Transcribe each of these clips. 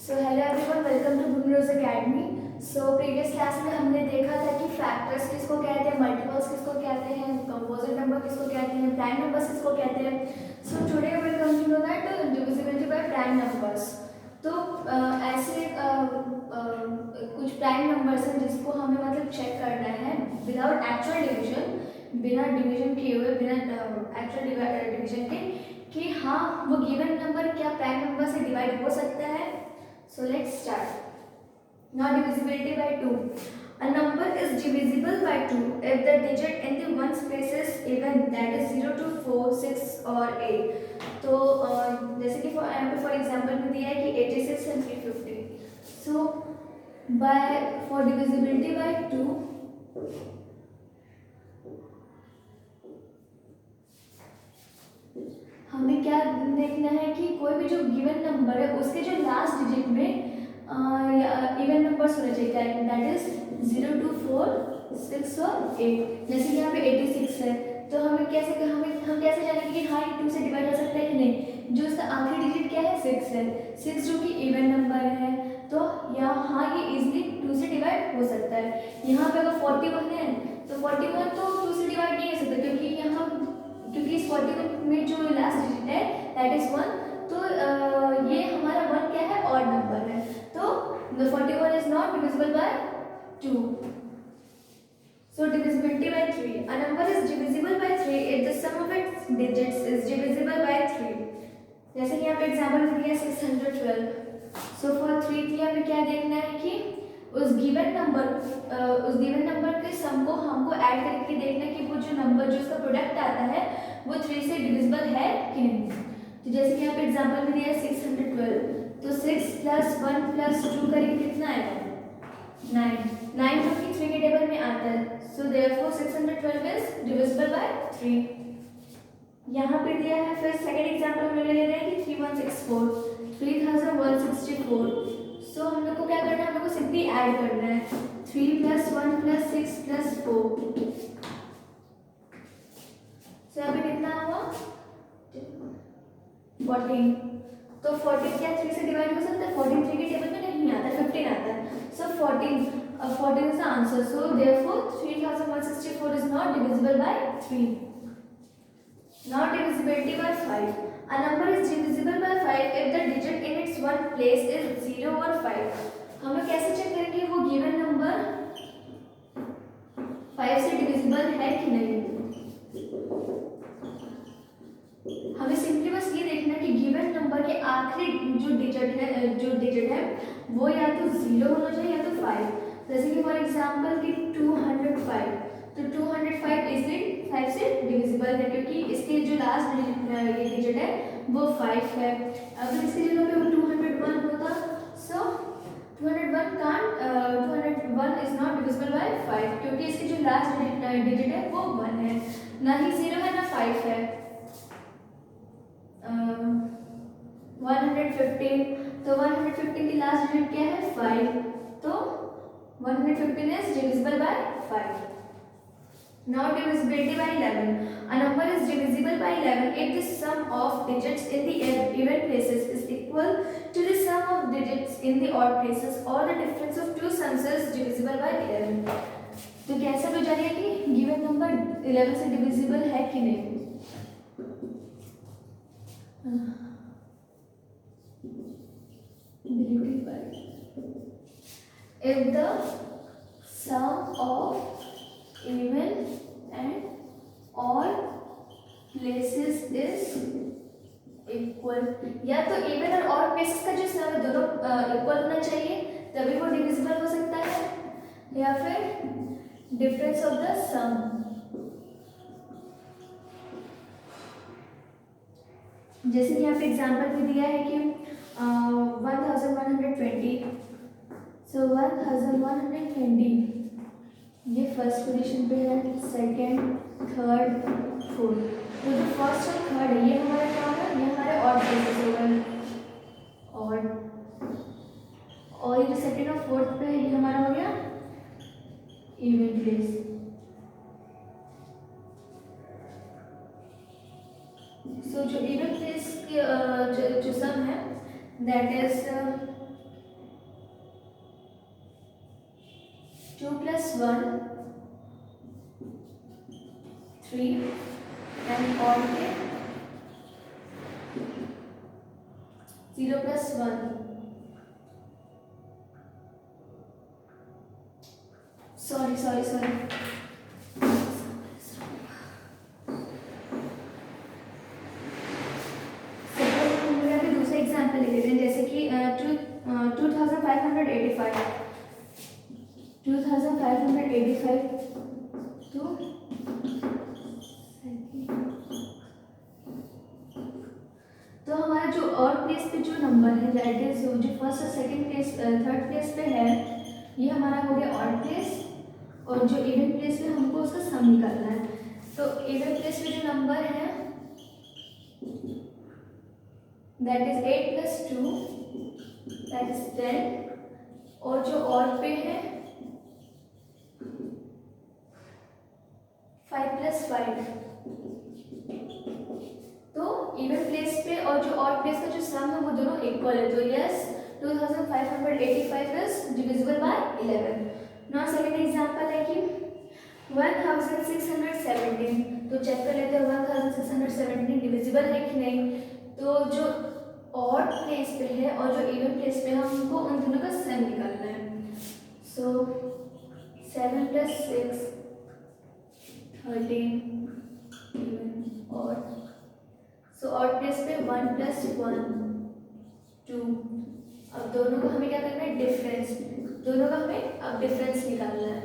So hello everyone, welcome to good academy. So previous class में हमने देखा था कि फैक्टर्स किसको कहते हैं, मल्टीपल्स किसको कहते हैं, कंपोजिट नंबर किसको कहते हैं, प्राइम नंबर्स किसको कहते हैं। So today we will come to know that divisibility by prime numbers. तो ऐसे कुछ प्राइम नंबर्स हैं जिसको हमें मतलब चेक करना है विदाउट एक्चुअल डिवीजन, बिना डिवीजन किए हुए, बिना एक्चुअल डिवीजन के, कि हाँ वो गिवन नंबर क्या प्राइम नंबर से डिवाइड हो सकता है। So let's start. Now divisibility by 2. A number is divisible by 2 if the digit in the ones place is even, that is 0 to 4, 6 or 8. तो जैसे कि for example में दिया है कि 86 and 350. So for divisibility by 2, हमें क्या देखना है कि कोई भी जो गिवन नंबर है उसके जो लास्ट डिजिट में इवन नंबर्स होने चाहिए, दैट इज 0 to 4, 6 और 8। जैसे कि यहाँ पे 86 है तो हम कैसे जानेंगे कि हाँ ये 2 से डिवाइड हो सकता है कि नहीं। जो उसका आखिरी डिजिट क्या है, 6 है, 6 जो कि इवन नंबर है, तो यहाँ ये इजीली 2 से डिवाइड हो सकता है। यहाँ पे अगर 41 है तो 41 तो 2 से डिवाइड नहीं हो सकता, क्योंकि इस 41 में जो लास्ट डिजिट है दैट इज 1, तो ये हमारा 1 क्या है, ऑड नंबर है, तो the 41 is not divisible by 2. So divisibility by 3. A number is divisible by 3 if the sum of its digits is divisible by 3. जैसे कि यहाँ पे एग्जाम्पल में दिया 612. So for 3 के लिए हमें क्या देखना है कि उस गिवन नंबर के सम को हमको ऐड करके देखना है कि वो जो नंबर जो उसका प्रोडक्ट आता है वो 3 से डिविजिबल है कि नहीं। तो जैसे कि यहाँ पे एग्जाम्पल में दिया है 612, तो 6 + 1 + 2 करेंगे कितना आएगा, 9 जो कि 3 के टेबल में आता है। So therefore 612 is divisible by 3। यहाँ पे दिया है फिर सेकंड एग्जांपल में ले रहे हैं कि 3164, 3164। सो हम लोग को क्या करना है, हम लोग को सिंपली ऐड करना है 3 + 1 + 6 + 4। सो यहाँ पे कितना हुआ, 14। तो 14 क्या 3 से डिवाइड हो सकता है, 14 3 के टेबल में नहीं आता, 15 आता है। सो 14 is the answer. So therefore 3164 is not divisible by 3। Now divisibility by 5. A number is divisible by 5 if the digit in its one place is 0 or 5. हमें कैसे चेक करेंगे वो गिवन नंबर 5 से डिविजिबल है कि नहीं। हमें सिंपली बस ये देखना है कि गिवन नंबर के आखिरी जो डिजिट है वो या तो 0 होना चाहिए या तो 5। जैसे कि फॉर एग्जांपल कि 205, तो 205 इजली 5 से डिविजिबल है क्योंकि इसके जो लास्ट डिजिट है वो 5 है। अगर इसकी जगह पे 201 होता, सो 201 इज नॉट डिविजिबल बाय 5 क्योंकि इसकी जो लास्ट डिजिट है वो 1 है, ना ही 0 है ना 5 है। 115, तो 115 की लास्ट डिजिट क्या है, 5, तो 115 is divisible by 5. Now divisibility by 11. A number is divisible by 11 if the sum of digits in the even places is equal to the sum of digits in the odd places, or the difference of two sums is divisible by 11. तो कैसे हो जाएगा कि given number 11 से divisible है कि नहीं। If the sum of even and odd places is equal, या तो even और odd places का जो sum है दोनों इक्वल होना चाहिए तभी वो डिविजिबल हो सकता है, या फिर डिफरेंस ऑफ द सम। जैसे कि यहाँ पे एग्जाम्पल में दिया है कि 1120, सो 1120 ये फर्स्ट पोजीशन पे है, सेकंड, थर्ड, फोर्थ। तो जो फर्स्ट और थर्ड है ये हमारा क्या होगा, ये हमारे ऑड प्लेसेस होगा, ऑड। और ये जो सेकंड और फोर्थ पे है ये हमारा हो गया इवन प्लेस। सो जो इवन प्लेस की जो सम है दैट इज 1 3 एंड ऑड के 0 प्लस 1 सॉरी दूसरे एग्जाम्पल ले लेते हैं, जैसे कि 2585 तो हमारा जो और प्लेस पे जो नंबर है दैट इज जो फर्स्ट और सेकंड प्लेस थर्ड प्लेस पे है, ये हमारा हो गया ऑड प्लेस, और जो इवन प्लेस पे हमको उसका सम निकालना है। तो इवन प्लेस पे जो नंबर है that is 8 plus 2 that is 10, और जो ऑड पे है 5 प्लस 5। तो इवन प्लेस पे और जो ऑड प्लेस का जो सम है वो दोनों इक्वल है, तो yes 2585 is divisible by 11। Now second example है कि 1617, तो चेक कर लेते हैं 1617 डिविजिबल है कि नहीं। तो जो ऑड प्लेस पे है और जो इवन प्लेस पे है हमको उन दोनों का सम निकालना है। सो 7 plus 6 13 even odd. So odd place पे 1 प्लस 1 2। अब दोनों को हमें क्या करना है, डिफरेंस, दोनों का हमें अब डिफरेंस निकालना है।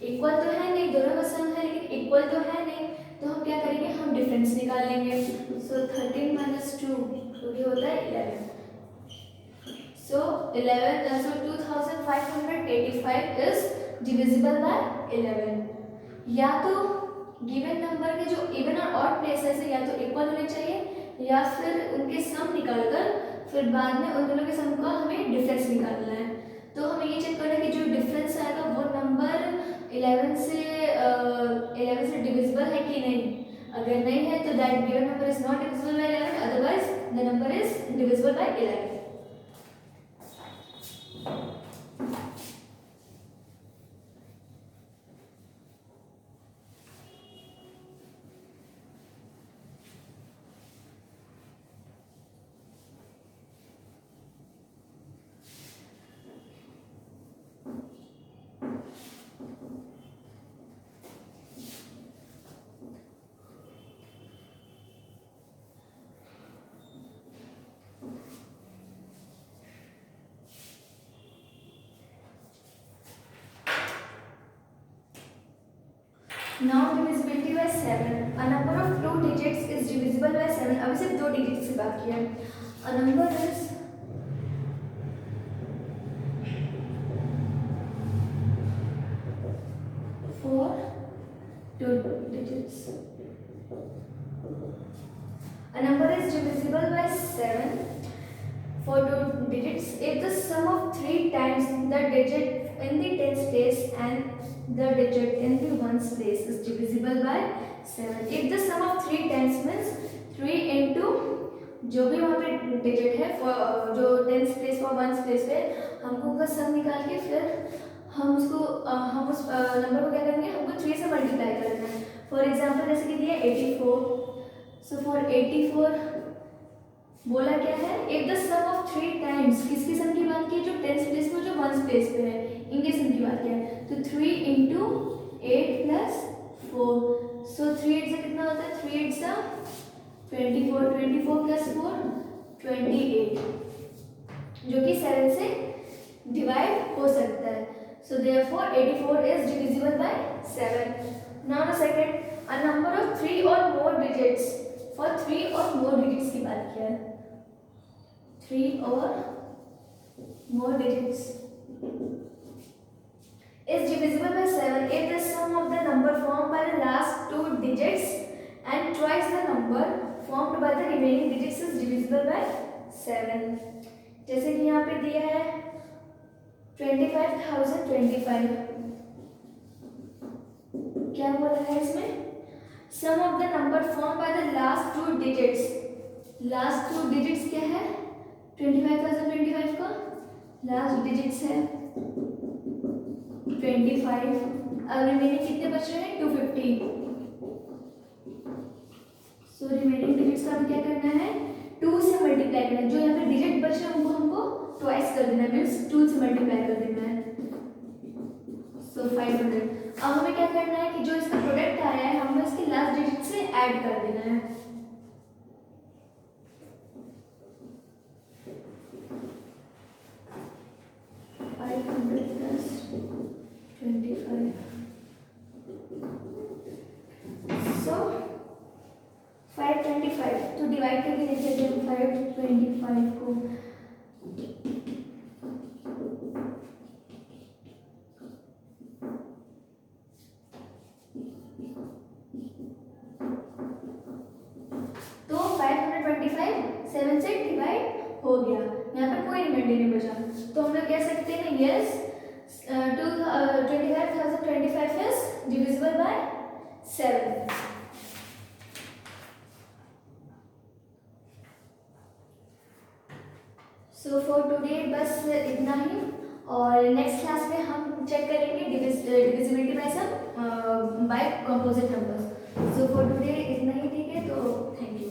इक्वल तो है नहीं, दोनों का सम है लेकिन इक्वल तो है नहीं, तो हम क्या करेंगे, हम डिफरेंस निकालेंगे। सो 13 माइनस 2 तो ये होता है 11। सो 2585 इज डिविजिबल बाय 11। या तो गिवन नंबर के जो इवन और ऑड प्लेसेस है या तो इक्वल होने चाहिए या फिर उनके सम निकालकर फिर बाद में उन दोनों के सम का हमें डिफरेंस निकालना है। तो हमें ये चेक करना है कि जो डिफरेंस आएगा वो नंबर 11 से डिविजिबल है कि नहीं। अगर नहीं है तो that given number is not divisible by 11, otherwise the number is divisible by 11। Now divisibility by 7. A number of 2 digits is divisible by 7. अभी सिर्फ 2 डिजिट से बात किया है। A number is 4 2 digits. A number is divisible by 7 for 2 digits if the sum of 3 times the digit in the tens place and the digit in the ones place is divisible by 7. If the sum of 3 times means 3 into जो भी वहाँ पे digit है जो tens place और ones place पे हमको उसका सम निकाल के फिर हम उसको हम उस नंबर को क्या करेंगे, हमको 3 से मल्टीप्लाई करना है। फॉर एग्जांपल जैसे कि दिया 84। सो फॉर 84 बोला क्या है, if the sum of 3 times, किसकी सम की बात की है, जो टेंस प्लेस में जो वंस प्लेस पे है इनके सम की बात की है। तो 3 into 8 plus 4। सो 3 8 से कितना होता है, 3 8 से 24 24 plus 4 28, जो कि 7 से डिवाइड हो सकता है। So therefore 84 is divisible by 7। Now the second, a number of 3 और मोर डिजिट्स, फॉर 3 और मोर डिजिट्स की बात किया है, 3 और मोर digits is divisible by 7 if the sum of the number formed by the last 2 digits and twice the number formed by the remaining digits is divisible by 7। जैसे कि यहाँ पे दिया है 25,025, क्या बोला है इसमें, sum of the number formed by the last 2 digits, last 2 digits क्या है, 25,025 का लास्ट डिजिट्स है 25, अब रिमेनिंग कितने बच रहे हैं 250। सो रिमेनिंग डिजिट्स का भी क्या करना है 2 से मल्टीप्लाई करना है, जो यहाँ पे डिजिट बच रहे हैं उनको हमको ट्वाइस कर देना है, मीन्स 2 से मल्टीप्लाई कर देना है। सो 500। अब हमें क्या करना है कि जो इसका प्रोडक्ट आया है हमें इसके लास्ट डिजिट से ऐड कर देना है। सो 525 तो डिवाइड करके लिख लेते हैं 525 को। तो 525 7 से डिवाइड हो गया, यहाँ पर कोई रिमाइंडर नहीं बचा, तो हम लोग कह सकते हैं yes 25,025 is divisible by 7। So for today बस इतना ही, और नेक्स्ट क्लास में हम चेक करेंगे divisibility by some by composite numbers. So for today इतना ही, ठीक है, तो थैंक यू।